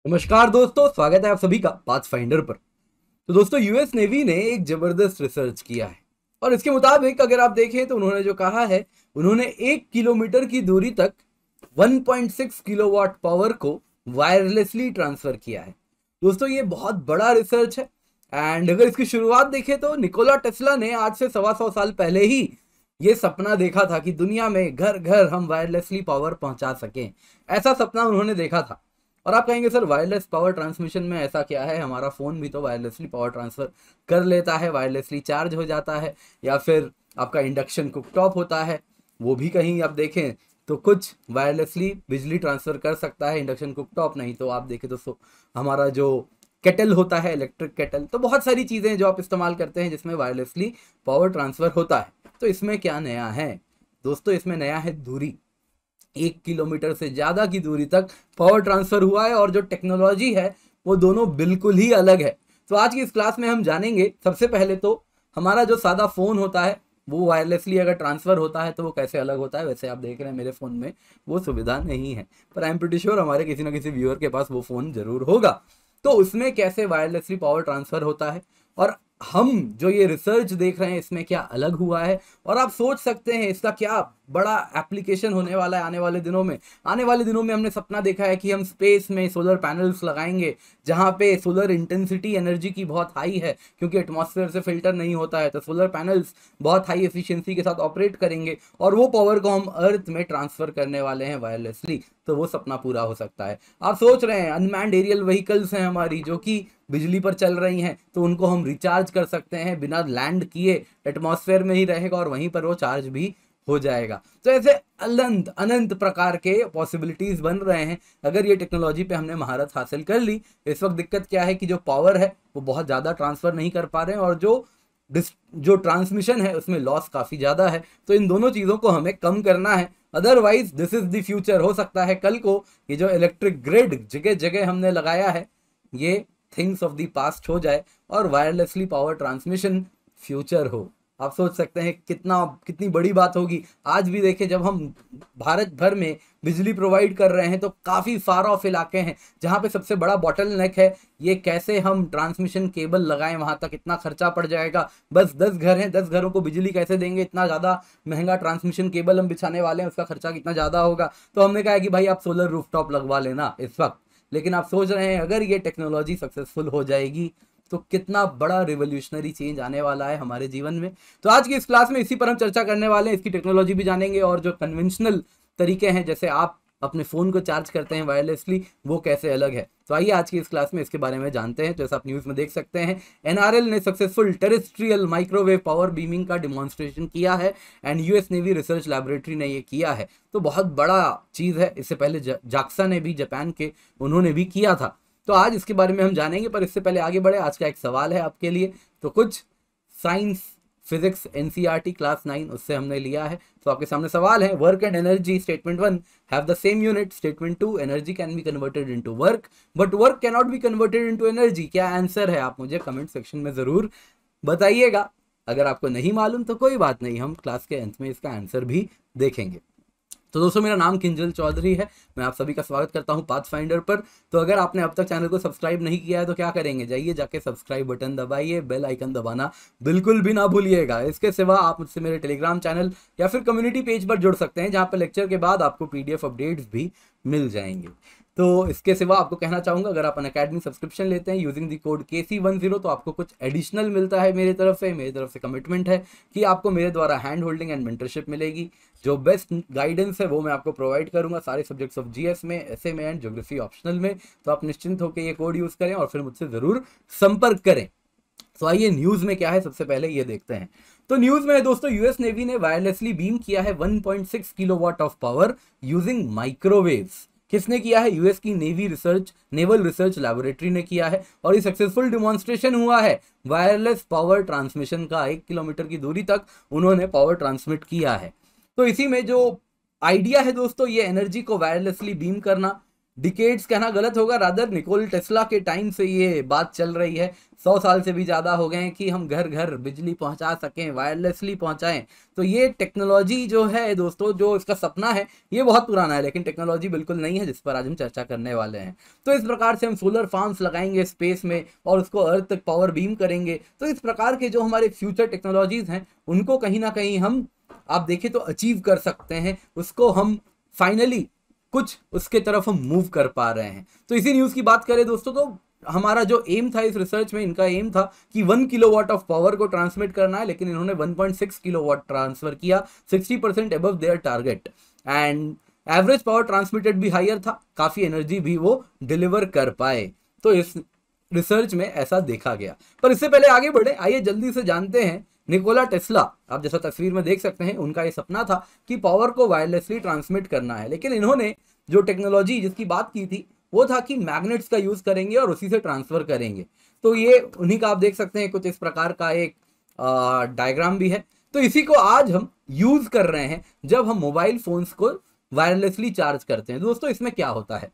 नमस्कार दोस्तों, स्वागत है आप सभी का पाथफाइंडर पर। तो दोस्तों, यूएस नेवी ने एक जबरदस्त रिसर्च किया है और इसके मुताबिक अगर आप देखें तो उन्होंने जो कहा है, उन्होंने 1 किलोमीटर की दूरी तक 1.6 किलोवाट पावर को वायरलेसली ट्रांसफर किया है। दोस्तों, ये बहुत बड़ा रिसर्च है। एंड अगर इसकी शुरुआत देखें तो निकोला टेस्ला ने आज से 125 साल पहले ही ये सपना देखा था कि दुनिया में घर घर हम वायरलेसली पावर पहुंचा सकें। ऐसा सपना उन्होंने देखा था। और आप कहेंगे सर, वायरलेस पावर ट्रांसमिशन में ऐसा क्या है? हमारा फ़ोन भी तो वायरलेसली पावर ट्रांसफ़र कर लेता है, वायरलेसली चार्ज हो जाता है। या फिर आपका इंडक्शन कुकटॉप होता है, वो भी कहीं आप देखें तो कुछ वायरलेसली बिजली ट्रांसफ़र कर सकता है। इंडक्शन कुकटॉप नहीं तो आप देखें तो हमारा जो केटल होता है, इलेक्ट्रिक केटल, तो बहुत सारी चीज़ें जो आप इस्तेमाल करते हैं जिसमें वायरलेसली पावर ट्रांसफ़र होता है। तो इसमें क्या नया है दोस्तों? इसमें नया है दूरी। 1 किलोमीटर से ज़्यादा की दूरी तक पावर ट्रांसफ़र हुआ है और जो टेक्नोलॉजी है वो दोनों बिल्कुल ही अलग है। तो आज की इस क्लास में हम जानेंगे, सबसे पहले तो हमारा जो सादा फ़ोन होता है वो वायरलेसली अगर ट्रांसफ़र होता है तो वो कैसे अलग होता है। वैसे आप देख रहे हैं मेरे फ़ोन में वो सुविधा नहीं है, पर आई एम प्रीटी श्योर हमारे किसी ना किसी व्यूअर के पास वो फ़ोन ज़रूर होगा। तो उसमें कैसे वायरलेसली पावर ट्रांसफ़र होता है और हम जो ये रिसर्च देख रहे हैं इसमें क्या अलग हुआ है, और आप सोच सकते हैं इसका क्या बड़ा एप्लीकेशन होने वाला है आने वाले दिनों में। आने वाले दिनों में हमने सपना देखा है कि हम स्पेस में सोलर पैनल्स लगाएंगे जहां पे सोलर इंटेंसिटी एनर्जी की बहुत हाई है, क्योंकि एटमॉस्फेयर से फिल्टर नहीं होता है। तो सोलर पैनल्स बहुत हाई एफिशिएंसी के साथ ऑपरेट करेंगे और वो पावर को हम अर्थ में ट्रांसफर करने वाले हैं वायरलेसली। तो वो सपना पूरा हो सकता है। आप सोच रहे हैं अनमैन्ड एरियल व्हीकल्स हैं हमारी जो कि बिजली पर चल रही हैं, तो उनको हम रिचार्ज कर सकते हैं बिना लैंड किए, एटमॉस्फेयर में ही रहेगा और वहीं पर वो चार्ज भी हो जाएगा। तो ऐसे अनंत अनंत प्रकार के पॉसिबिलिटीज बन रहे हैं अगर ये टेक्नोलॉजी पे हमने महारत हासिल कर ली। इस वक्त दिक्कत क्या है कि जो पावर है वो बहुत ज़्यादा ट्रांसफ़र नहीं कर पा रहे हैं और जो ट्रांसमिशन है उसमें लॉस काफ़ी ज़्यादा है। तो इन दोनों चीज़ों को हमें कम करना है, otherwise this is the future. हो सकता है कल को ये जो इलेक्ट्रिक ग्रिड जगह जगह हमने लगाया है ये थिंग्स ऑफ द पास्ट हो जाए और वायरलेसली पावर ट्रांसमिशन फ्यूचर हो। आप सोच सकते हैं कितनी बड़ी बात होगी। आज भी देखें, जब हम भारत भर में बिजली प्रोवाइड कर रहे हैं तो काफ़ी फार ऑफ इलाके हैं जहाँ पे सबसे बड़ा बॉटल नेक है ये कैसे हम ट्रांसमिशन केबल लगाएं वहाँ तक, इतना खर्चा पड़ जाएगा। बस 10 घर हैं, 10 घरों को बिजली कैसे देंगे? इतना ज़्यादा महंगा ट्रांसमिशन केबल हम बिछाने वाले हैं, उसका खर्चा कितना ज़्यादा होगा। तो हमने कहा कि भाई आप सोलर रूफटॉप लगवा लेना इस वक्त। लेकिन आप सोच रहे हैं अगर ये टेक्नोलॉजी सक्सेसफुल हो जाएगी तो कितना बड़ा रिवोल्यूशनरी चेंज आने वाला है हमारे जीवन में। तो आज की इस क्लास में इसी पर हम चर्चा करने वाले हैं। इसकी टेक्नोलॉजी भी जानेंगे और जो कन्वेंशनल तरीके हैं जैसे आप अपने फ़ोन को चार्ज करते हैं वायरलेसली, वो कैसे अलग है। तो आइए आज की इस क्लास में इसके बारे में जानते हैं। तो जैसा आप न्यूज़ में देख सकते हैं, एनआरएल ने successful terrestrial microwave power beaming का डिमॉन्स्ट्रेशन किया है and US navy research laboratory ने ये किया है। तो बहुत बड़ा चीज़ है। इससे पहले जाक्सा ने भी, जापान के, उन्होंने भी किया था। तो आज इसके बारे में हम जानेंगे, पर इससे पहले आगे बढ़े आज का एक सवाल है आपके लिए। तो कुछ साइंस फिजिक्स एनसीईआरटी क्लास 9 उससे हमने लिया है। तो आपके सामने सवाल है, work and energy statement 1 have the same unit. Statement 2, energy can be converted into work but work can not be converted into energy. क्या आंसर है? आप मुझे कमेंट सेक्शन में जरूर बताइएगा। अगर आपको नहीं मालूम तो कोई बात नहीं, हम क्लास के अंत में इसका आंसर भी देखेंगे। तो दोस्तों, मेरा नाम किंजल चौधरी है। मैं आप सभी का स्वागत करता हूं पाथफाइंडर पर। तो अगर आपने अब तक चैनल को सब्सक्राइब नहीं किया है तो क्या करेंगे, जाइए जाके सब्सक्राइब बटन दबाइए, बेल आइकन दबाना बिल्कुल भी ना भूलिएगा। इसके सिवा आप मुझसे मेरे टेलीग्राम चैनल या फिर कम्युनिटी पेज पर जुड़ सकते हैं जहाँ पर लेक्चर के बाद आपको पीडीएफ अपडेट्स भी मिल जाएंगे। तो इसके सिवा आपको कहना चाहूँगा, अगर आप अनअकैडमी सब्सक्रिप्शन लेते हैं यूजिंग द कोड KC10 तो आपको कुछ एडिशनल मिलता है मेरी तरफ से कमिटमेंट है कि आपको मेरे द्वारा हैंड होल्डिंग एंड मेंटरशिप मिलेगी। जो बेस्ट गाइडेंस है वो मैं आपको प्रोवाइड करूंगा सारे सब्जेक्ट्स ऑफ जीएस में, एसए में एंड ज्योग्राफी ऑप्शनल में। तो आप निश्चिंत होकर ये कोड यूज़ करें और फिर मुझसे ज़रूर संपर्क करें। तो आइए न्यूज़ में क्या है सबसे पहले ये देखते हैं। तो न्यूज़ में है दोस्तों, यूएस नेवी ने वायरलेसली बीम किया है 1.6 kilowatt of power using microwaves. किसने किया है? यूएस की नेवल रिसर्च लैबोरेटरी ने किया है और ये सक्सेसफुल डिमॉन्स्ट्रेशन हुआ है वायरलेस पावर ट्रांसमिशन का। 1 किलोमीटर की दूरी तक उन्होंने पावर ट्रांसमिट किया है। तो इसी में जो आइडिया है दोस्तों, ये एनर्जी को वायरलेसली बीम करना, डिकेड्स कहना गलत होगा, रादर निकोला टेस्ला के टाइम से ये बात चल रही है। 100 साल से भी ज़्यादा हो गए हैं कि हम घर घर बिजली पहुंचा सकें, वायरलेसली पहुंचाएं। तो ये टेक्नोलॉजी जो है दोस्तों, जो इसका सपना है, ये बहुत पुराना है, लेकिन टेक्नोलॉजी बिल्कुल नहीं है जिस पर आज हम चर्चा करने वाले हैं। तो इस प्रकार से हम सोलर फार्म्स लगाएंगे स्पेस में और उसको अर्थ तक पावर बीम करेंगे। तो इस प्रकार के जो हमारे फ्यूचर टेक्नोलॉजीज हैं उनको कहीं ना कहीं हम, आप देखें तो, अचीव कर सकते हैं। उसको हम फाइनली कुछ उसके तरफ हम मूव कर पा रहे हैं। तो इसी न्यूज़ की बात करें दोस्तों, तो हमारा जो एम था इस रिसर्च में, इनका एम था कि 1 किलोवाट ऑफ पावर को ट्रांसमिट करना है, लेकिन इन्होंने 1.6 किलोवाट ट्रांसफर किया, 60% above their target. And average power transmitted भी हायर था, काफ़ी एनर्जी भी वो डिलीवर कर पाए। तो इस रिसर्च में ऐसा देखा गया। पर इससे पहले आगे बढ़े, आइए जल्दी से जानते हैं निकोला टेस्ला, आप जैसा तस्वीर में देख सकते हैं, उनका ये सपना था कि पावर को वायरलेसली ट्रांसमिट करना है, लेकिन इन्होंने जो टेक्नोलॉजी जिसकी बात की थी वो था कि मैग्नेट्स का यूज करेंगे और उसी से ट्रांसफर करेंगे। तो ये उन्हीं का आप देख सकते हैं कुछ इस प्रकार का एक डायग्राम भी है। तो इसी को आज हम यूज कर रहे हैं जब हम मोबाइल फोन्स को वायरलेसली चार्ज करते हैं। दोस्तों इसमें क्या होता है,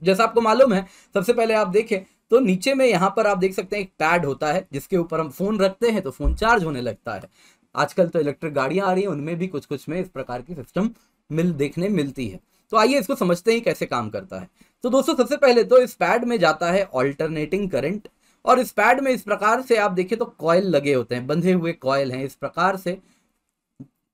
जैसा आपको मालूम है, सबसे पहले आप देखें तो नीचे में यहाँ पर आप देख सकते हैं एक पैड होता है जिसके ऊपर हम फोन रखते हैं तो फोन चार्ज होने लगता है। आजकल तो इलेक्ट्रिक गाड़ियां आ रही हैं, उनमें भी कुछ कुछ में इस प्रकार की सिस्टम देखने मिलती है। तो आइए इसको समझते हैं कैसे काम करता है। तो दोस्तों सबसे पहले तो इस पैड में जाता है ऑल्टरनेटिंग करंट, और इस पैड में इस प्रकार से आप देखें तो कॉइल लगे होते हैं, बंधे हुए कॉइल हैं, इस प्रकार से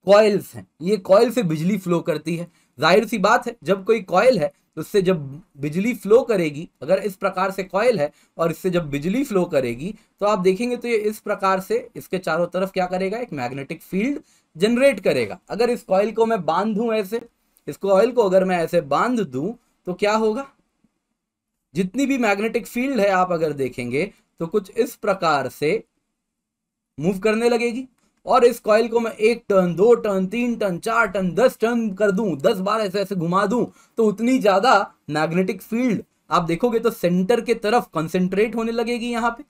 कॉइल्स हैं। ये कॉइल से बिजली फ्लो करती है। जाहिर सी बात है, जब कोई कॉइल है तो उससे जब बिजली फ्लो करेगी, अगर इस प्रकार से कॉइल है और इससे जब बिजली फ्लो करेगी तो आप देखेंगे तो ये इस प्रकार से इसके चारों तरफ क्या करेगा, एक मैग्नेटिक फील्ड जनरेट करेगा। अगर इस कॉइल को मैं बांध दूं ऐसे, इस कॉइल को अगर मैं ऐसे बांध दूं तो क्या होगा, जितनी भी मैग्नेटिक फील्ड है आप अगर देखेंगे तो कुछ इस प्रकार से मूव करने लगेगी। और इस कॉइल को मैं 1 turn 2 turn 3 turn 4 turn 10 turn कर दूं, 10 बार ऐसे ऐसे घुमा दूं, तो उतनी ज्यादा मैग्नेटिक फील्ड आप देखोगे तो सेंटर के तरफ कंसंट्रेट होने लगेगी। यहाँ पे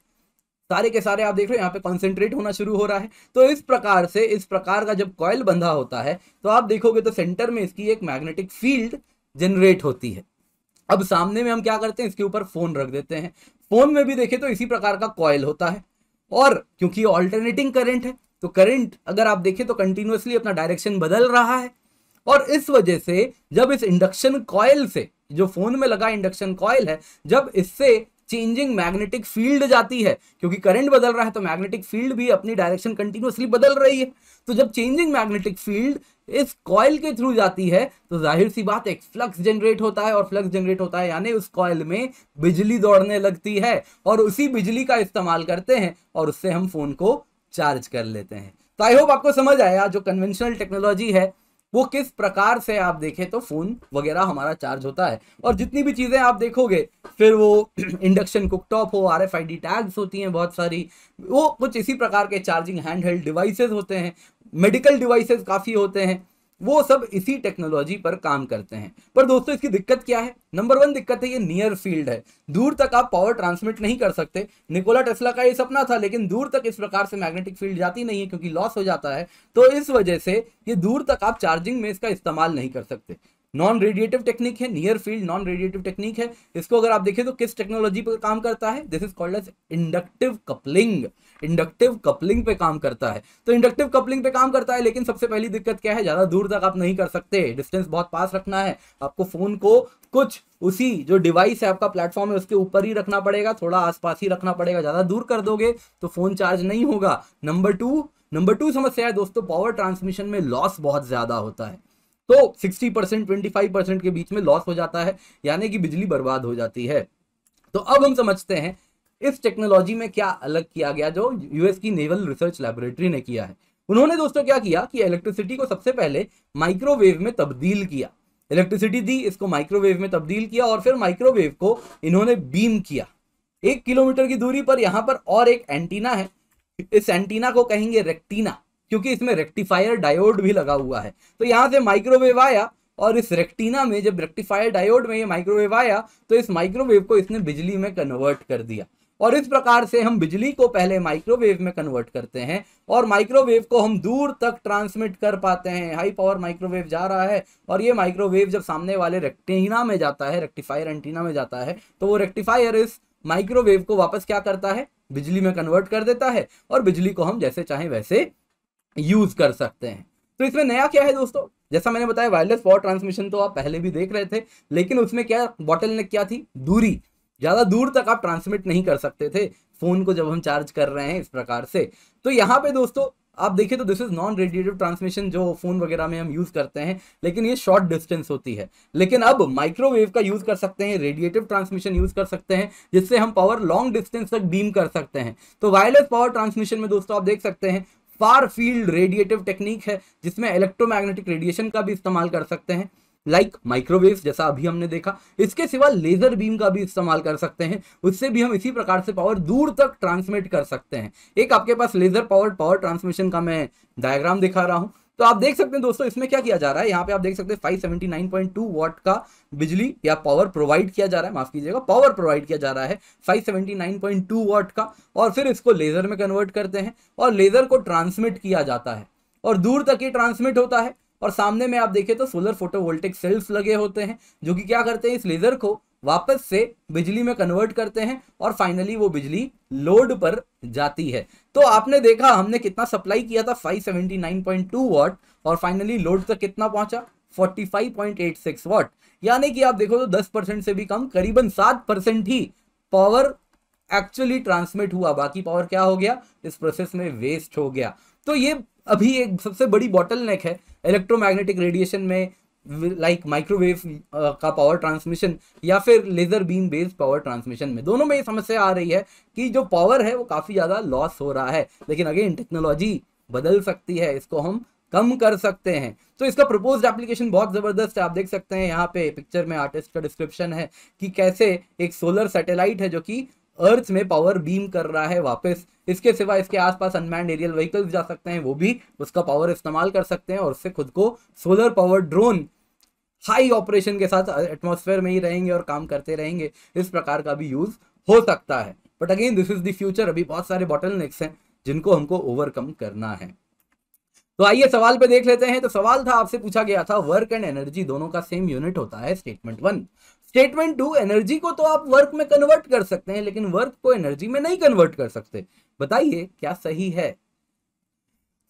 सारे के सारे आप देख रहे हो यहाँ पे कंसंट्रेट होना शुरू हो रहा है। तो इस प्रकार से, इस प्रकार का जब कॉइल बंधा होता है तो आप देखोगे तो सेंटर में इसकी एक मैग्नेटिक फील्ड जनरेट होती है। अब सामने में हम क्या करते हैं, इसके ऊपर फोन रख देते हैं। फोन में भी देखें तो इसी प्रकार का कॉइल होता है, और क्योंकि ऑल्टरनेटिंग करंट है तो करंट अगर आप देखें तो कंटिन्यूअसली अपना डायरेक्शन बदल रहा है। और इस वजह से जब इस इंडक्शन कॉइल से, जो फोन में लगा इंडक्शन कॉइल है, जब इससे चेंजिंग मैग्नेटिक फील्ड जाती है, क्योंकि करंट बदल रहा है तो मैग्नेटिक फील्ड भी अपनी डायरेक्शन कंटिन्यूअसली बदल रही है। तो जब चेंजिंग मैग्नेटिक फील्ड इस कॉइल के थ्रू जाती है तो जाहिर सी बात एक फ्लक्स जनरेट होता है, और फ्लक्स जनरेट होता है यानी उस कॉइल में बिजली दौड़ने लगती है, और उसी बिजली का इस्तेमाल करते हैं और उससे हम फोन को चार्ज कर लेते हैं। तो आई होप आपको समझ आया जो कन्वेंशनल टेक्नोलॉजी है वो किस प्रकार से आप देखें तो फोन वगैरह हमारा चार्ज होता है। और जितनी भी चीजें आप देखोगे, फिर वो इंडक्शन कुकटॉप हो, RFID टैग्स होती हैं बहुत सारी, वो कुछ इसी प्रकार के चार्जिंग हैंड हेल्ड डिवाइसेस होते हैं, मेडिकल डिवाइसेस काफी होते हैं, वो सब इसी टेक्नोलॉजी पर काम करते हैं। पर दोस्तों इसकी दिक्कत क्या है, नंबर 1 दिक्कत है ये नियर फील्ड है, दूर तक आप पावर ट्रांसमिट नहीं कर सकते। निकोला टेस्ला का ये सपना था, लेकिन दूर तक इस प्रकार से मैग्नेटिक फील्ड जाती नहीं है क्योंकि लॉस हो जाता है। तो इस वजह से ये दूर तक आप चार्जिंग में इसका इस्तेमाल नहीं कर सकते। नॉन रेडिएटिव टेक्निक है, near field non radiative technique है। इसको अगर आप देखें तो किस टेक्नोलॉजी पर काम करता है, this is called as inductive coupling. Inductive coupling पे काम करता है। तो इंडक्टिव कपलिंग पे काम करता है, लेकिन सबसे पहली दिक्कत क्या है, ज्यादा दूर तक आप नहीं कर सकते, डिस्टेंस बहुत पास रखना है आपको। फोन को कुछ उसी जो डिवाइस है आपका प्लेटफॉर्म है उसके ऊपर ही रखना पड़ेगा, थोड़ा आसपास ही रखना पड़ेगा, ज्यादा दूर कर दोगे तो फोन चार्ज नहीं होगा। नंबर टू समस्या है दोस्तों, पावर ट्रांसमिशन में लॉस बहुत ज्यादा होता है। तो 60% 25% के बीच में लॉस हो जाता है, यानी कि बिजली बर्बाद हो जाती है। तो अब हम समझते हैं इस टेक्नोलॉजी में क्या अलग किया गया जो यूएस की नेवल रिसर्च लैबोरेटरी ने किया है। उन्होंने दोस्तों क्या किया कि इलेक्ट्रिसिटी को सबसे पहले माइक्रोवेव में तब्दील किया। इलेक्ट्रिसिटी दी, इसको माइक्रोवेव में तब्दील किया, और फिर माइक्रोवेव को इन्होंने बीम किया। 1 किलोमीटर की दूरी पर यहां पर और एक एंटीना है, इस एंटीना को कहेंगे रेक्टीना, क्योंकि इसमें रेक्टिफायर डायोड भी लगा हुआ है। तो यहां से माइक्रोवेव आया, और इस रेक्टीना में जब रेक्टिफायर डायोड में ये माइक्रोवेव आया तो इस माइक्रोवेव को इसने बिजली में कन्वर्ट कर दिया। और इस प्रकार से हम बिजली को पहले माइक्रोवेव में कन्वर्ट करते हैं और माइक्रोवेव को हम दूर तक ट्रांसमिट कर पाते हैं। हाई पावर माइक्रोवेव जा रहा है और ये माइक्रोवेव जब सामने वाले रेक्टेना में जाता है, रेक्टिफायर एंटीना में जाता है, तो वो रेक्टिफायर इस माइक्रोवेव को वापस क्या करता है, बिजली में कन्वर्ट कर देता है और बिजली को हम जैसे चाहें वैसे यूज कर सकते हैं। तो इसमें नया क्या है दोस्तों, जैसा मैंने बताया वायरलेस पावर ट्रांसमिशन तो आप पहले भी देख रहे थे, लेकिन उसमें क्या बॉटलनेक क्या थी, दूरी। ज्यादा दूर तक आप ट्रांसमिट नहीं कर सकते थे फोन को जब हम चार्ज कर रहे हैं इस प्रकार से। तो यहाँ पे दोस्तों आप देखिए तो this is non radiative transmission जो फोन वगैरह में हम यूज करते हैं, लेकिन ये शॉर्ट डिस्टेंस होती है। लेकिन अब माइक्रोवेव का यूज कर सकते हैं, रेडिएटिव ट्रांसमिशन यूज कर सकते हैं, जिससे हम पावर लॉन्ग डिस्टेंस तक बीम कर सकते हैं। तो वायरलेस पावर ट्रांसमिशन में दोस्तों आप देख सकते हैं फार फील्ड रेडिएटिव टेक्निक है, जिसमें इलेक्ट्रोमैग्नेटिक रेडिएशन का भी इस्तेमाल कर सकते हैं लाइक माइक्रोवेव जैसा अभी हमने देखा। इसके सिवा लेजर बीम का भी इस्तेमाल कर सकते हैं, उससे भी हम इसी प्रकार से पावर दूर तक ट्रांसमिट कर सकते हैं। एक आपके पास लेजर पावर ट्रांसमिशन का मैं डायग्राम दिखा रहा हूं, तो आप देख सकते हैं दोस्तों इसमें क्या किया जा रहा है। यहाँ पे आप देख सकते हैं 579.2 वाट का बिजली या पावर प्रोवाइड किया जा रहा है, माफ कीजिएगा पावर प्रोवाइड किया जा रहा है 579.2 वाट का, और फिर इसको लेजर में कन्वर्ट करते हैं और लेजर को ट्रांसमिट किया जाता है और दूर तक ही ट्रांसमिट होता है। और सामने में आप देखें तो सोलर फोटोवोल्टिक सेल्स लगे होते हैं जो कि क्या करते हैं, इस लेजर को वापस से बिजली में कन्वर्ट करते हैं और फाइनली वो बिजली लोड पर जाती है। तो आपने देखा हमने कितना सप्लाई किया था 579.2 वाट और फाइनली लोड तक कितना पहुंचा 45.86 वाट। यानी कि आप देखो तो 10% से भी कम, करीबन 7% ही पावर एक्चुअली ट्रांसमिट हुआ, बाकी पावर क्या हो गया, इस प्रोसेस में वेस्ट हो गया। तो ये अभी एक सबसे बड़ी बॉटलनेक है इलेक्ट्रोमैग्नेटिक रेडिएशन में, लाइक माइक्रोवेव का पावर ट्रांसमिशन या फिर laser beam based power transmission में। दोनों में ये समस्या आ रही है कि जो पावर है वो काफी ज्यादा लॉस हो रहा है, लेकिन अगेन टेक्नोलॉजी बदल सकती है, इसको हम कम कर सकते हैं। तो इसका प्रपोज्ड एप्लीकेशन बहुत जबरदस्त है। आप देख सकते हैं यहाँ पे पिक्चर में आर्टिस्ट का डिस्क्रिप्शन है कि कैसे एक सोलर सैटेलाइट है जो कि अर्थ में पावर बीम कर रहा है वापस। इसके सिवा इसके आसपास अनमैन्ड एरियल व्हीकल्स जा सकते हैं, वो भी उसका पावर इस्तेमाल कर सकते हैं और उससे खुद को solar power drone high operation के साथ एटमॉस्फेयर में ही रहेंगे और काम करते रहेंगे। इस प्रकार का भी यूज हो सकता है, but again this is the future. अभी बहुत सारे बॉटलनेक्स हैं जिनको हमको ओवरकम करना है। तो आइए सवाल पे देख लेते हैं। तो सवाल था, आपसे पूछा गया था वर्क एंड एनर्जी दोनों का सेम यूनिट होता है स्टेटमेंट 1। स्टेटमेंट 2, एनर्जी को तो आप वर्क में कन्वर्ट कर सकते हैं लेकिन वर्क को एनर्जी में नहीं कन्वर्ट कर सकते। बताइए क्या सही है।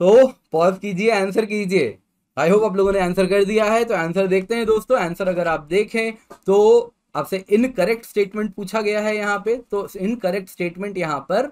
तो पॉज कीजिए, आंसर कीजिए। आई होप आप लोगों ने आंसर कर दिया है। तो आंसर देखते हैं दोस्तों। आंसर अगर आप देखें तो आपसे इनकरेक्ट स्टेटमेंट पूछा गया है यहाँ पे, तो इनकरेक्ट स्टेटमेंट यहाँ पर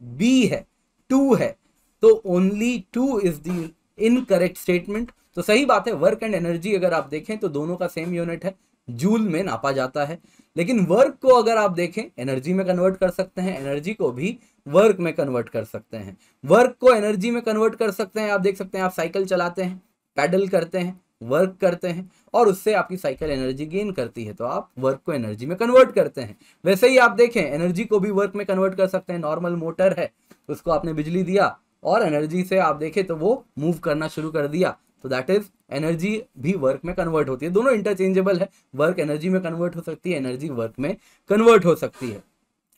बी है, 2 है। तो only 2 is the incorrect statement. तो सही बात है, वर्क एंड एनर्जी अगर आप देखें तो दोनों का सेम यूनिट है, जूल में नापा जाता है। लेकिन वर्क को अगर आप देखें एनर्जी में कन्वर्ट कर सकते हैं, एनर्जी को भी वर्क में कन्वर्ट कर सकते हैं। वर्क को एनर्जी में कन्वर्ट कर सकते हैं। आप देख सकते हैं, आप साइकिल चलाते हैं, पैडल करते हैं, वर्क करते हैं और उससे आपकी साइकिल एनर्जी गेन करती है, तो आप वर्क को एनर्जी में कन्वर्ट करते हैं। वैसे ही आप देखें एनर्जी को भी वर्क में कन्वर्ट कर सकते हैं। नॉर्मल मोटर है, उसको आपने बिजली दिया और एनर्जी से आप देखें तो वो मूव करना शुरू कर दिया, तो दैट इज एनर्जी भी वर्क में कन्वर्ट होती है। दोनों इंटरचेंजेबल है, वर्क एनर्जी में कन्वर्ट हो सकती है, एनर्जी वर्क में कन्वर्ट हो सकती है।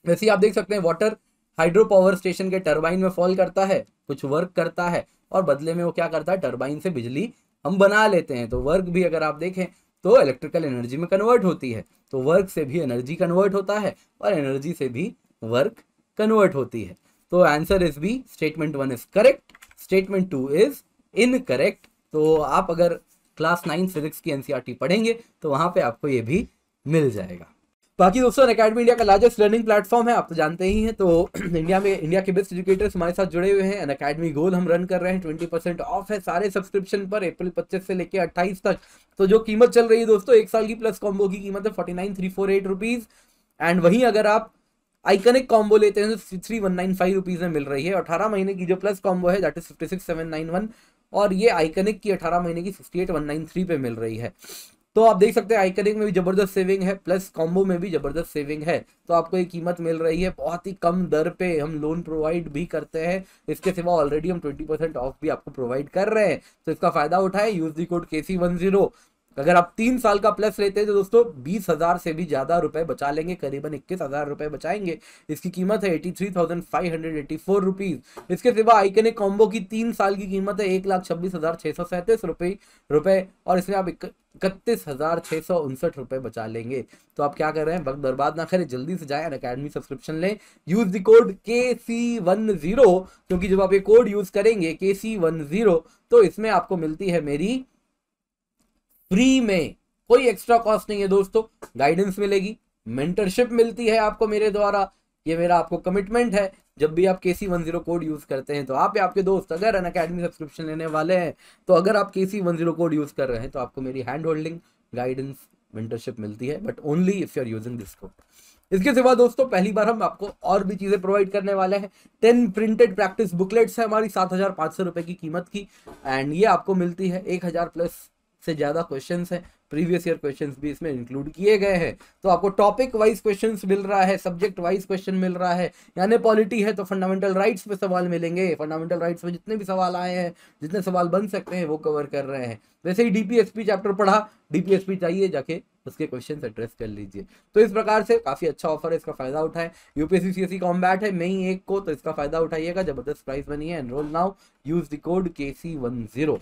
वैसे ही आप देख सकते हैं वाटर हाइड्रो पावर स्टेशन के टरबाइन में फॉल करता है, कुछ वर्क करता है और बदले में वो क्या करता है, टरबाइन से बिजली हम बना लेते हैं। तो वर्क भी अगर आप देखें तो इलेक्ट्रिकल एनर्जी में कन्वर्ट होती है। तो वर्क से भी एनर्जी कन्वर्ट होता है और एनर्जी से भी वर्क कन्वर्ट होती है। तो answer is B, statement 1 is correct, statement 2 is incorrect. तो आप अगर क्लास 9 फिजिक्स की एनसीईआरटी पढ़ेंगे तो वहां पे आपको ये भी मिल जाएगा। बाकी दोस्तों अनअकैडमी इंडिया का लार्जेस्ट लर्निंग प्लेटफॉर्म है, आप तो जानते ही हैं। तो इंडिया के बेस्ट एजुकेटर्स हमारे साथ जुड़े हुए हैं। अनअकैडमी गोल हम रन कर रहे हैं, 20% ऑफ है सारे सब्सक्रिप्शन पर अप्रैल 25 से लेकर 28 तक। तो जो कीमत चल रही है दोस्तों, 1 साल की प्लस कॉम्बो की कीमत है 49,348 रुपीज। एंड वहीं अगर आप आइकनिक कॉम्बो लेते हैं तो 6195 रुपीज में मिल रही है। 18 महीने की जो प्लस कॉम्बो है दैट इज 56,791 और ये आइकनिक की 18 महीने की 58,193 पे मिल रही है। तो आप देख सकते हैं आइकनिक में भी जबरदस्त सेविंग है, प्लस कॉम्बो में भी जबरदस्त सेविंग है। तो आपको ये कीमत मिल रही है बहुत ही कम दर पे, हम लोन प्रोवाइड भी करते हैं। इसके सिवा ऑलरेडी हम 20% ऑफ भी आपको प्रोवाइड कर रहे हैं, तो इसका फायदा उठाए। यूज दी कोड KC10 अगर आप 3 साल का प्लस लेते हैं तो दोस्तों 20,000 से भी ज्यादा रुपए बचा लेंगे, करीबन 21,000 रुपए बचाएंगे। इसकी कीमत है 83,584 रुपीज। इसके सिवा आइकनिक कॉम्बो की 3 साल की कीमत है 1,26,637 रुपए और इसमें आप 31,659 रुपए बचा लेंगे। तो आप क्या कर रहे हैं, वक्त बर्बाद ना करें, जल्दी से जाएं अनअकैडमी सब्सक्रिप्शन लें, यूज द कोड KC10, क्योंकि जब आप ये कोड यूज करेंगे KC10 तो इसमें आपको मिलती है मेरी फ्री में, कोई एक्स्ट्रा कॉस्ट नहीं है दोस्तों, गाइडेंस मिलेगी, मेंटरशिप मिलती है आपको मेरे द्वारा, ये मेरा आपको कमिटमेंट है। जब भी आप KC10 कोड यूज करते हैं तो आप या आपके दोस्त अगर अनअकैडमी सब्सक्रिप्शन लेने वाले हैं तो अगर आप KC10 कोड यूज कर रहे हैं तो आपको मेरी हैंड होल्डिंग, गाइडेंस, मेंटरशिप मिलती है, but only if you are using this code. इसके सिवा दोस्तों पहली बार हम आपको और भी चीजें प्रोवाइड करने वाले हैं। 10 प्रिंटेड प्रैक्टिस बुकलेट्स है हमारी 7,500 रुपए की कीमत की, एंड ये आपको मिलती है 1,000 प्लस से ज्यादा क्वेश्चंस हैं, प्रीवियस ईयर क्वेश्चंस भी इसमें इंक्लूड किए गए हैं। तो आपको टॉपिक वाइज क्वेश्चंस मिल रहा है, सब्जेक्ट वाइज क्वेश्चन मिल रहा है, यानी पॉलिटी है तो फंडामेंटल राइट्स पे सवाल मिलेंगे, फंडामेंटल राइट्स पे जितने भी सवाल आए हैं, जितने सवाल बन सकते हैं वो कवर कर रहे हैं। वैसे ही DPSP चैप्टर पढ़ा, DPSP चाहिए जाके उसके क्वेश्चन एड्रेस कर लीजिए। तो इस प्रकार से काफी अच्छा ऑफर है, इसका फायदा उठाएं। UPSC CSE कॉम्बैट है मई 1 को, तो इसका फायदा उठाइएगा, जबरदस्त प्राइस बनी है। Enrol now, use the code KC10।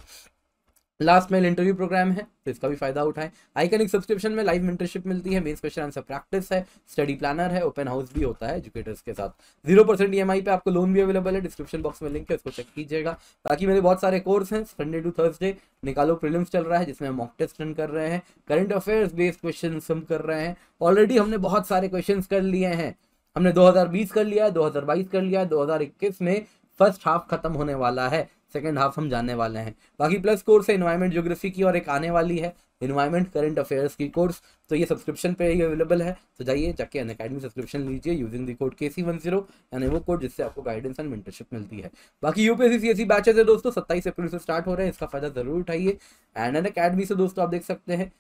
Last mile interview program है तो इसका भी फायदा उठाएं। आइकनिक सब्सक्रिप्शन में लाइव मेंटरशिप मिलती है, मेंस क्वेश्चन आंसर प्रैक्टिस है, स्टडी प्लानर है, ओपन हाउस भी होता है एजुकेटर्स के साथ। 0% EMI पे आपको लोन भी अवेलेबल है, डिस्क्रिप्शन बॉक्स में लिंक है, उसको चेक कीजिएगा। बाकी मेरे बहुत सारे कोर्स हैं, संडे टू थर्सडे निकालो प्रीलिम्स चल रहा है जिसमें हम मॉक टेस्ट रन कर रहे हैं, करंट अफेयर्स बेस्ड क्वेश्चन हम कर रहे हैं। ऑलरेडी हमने बहुत सारे क्वेश्चन कर लिए हैं, हमने 2020 कर लिया है, 2022 कर लिया है, 2021 में फर्स्ट हाफ खत्म होने वाला है, सेकेंड हाफ हम जाने वाले हैं। बाकी प्लस कोर्स है एनवायरमेंट ज्योग्राफी की और एक आने वाली है एनवायरमेंट करंट अफेयर्स की कोर्स, तो ये सब्सक्रिप्शन पे ही अवेलेबल है। तो जाइए जाके अनअकैडमी सब्सक्रिप्शन लीजिए यूजिंग द कोड KC10, यानी वो कोड जिससे आपको गाइडेंस एंड मेंटरशिप मिलती है। बाकी UPSC CSE बैचेस है दोस्तों 27 अप्रैल से स्टार्ट हो रहे हैं, इसका फायदा जरूर उठाइए। एंड अनअकैडमी से दोस्तों आप देख सकते हैं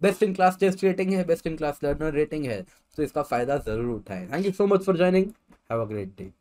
best in class test rating है, best in class learner rating है, तो इसका फायदा जरूर उठाएं। Thank you so much for joining, have a great day.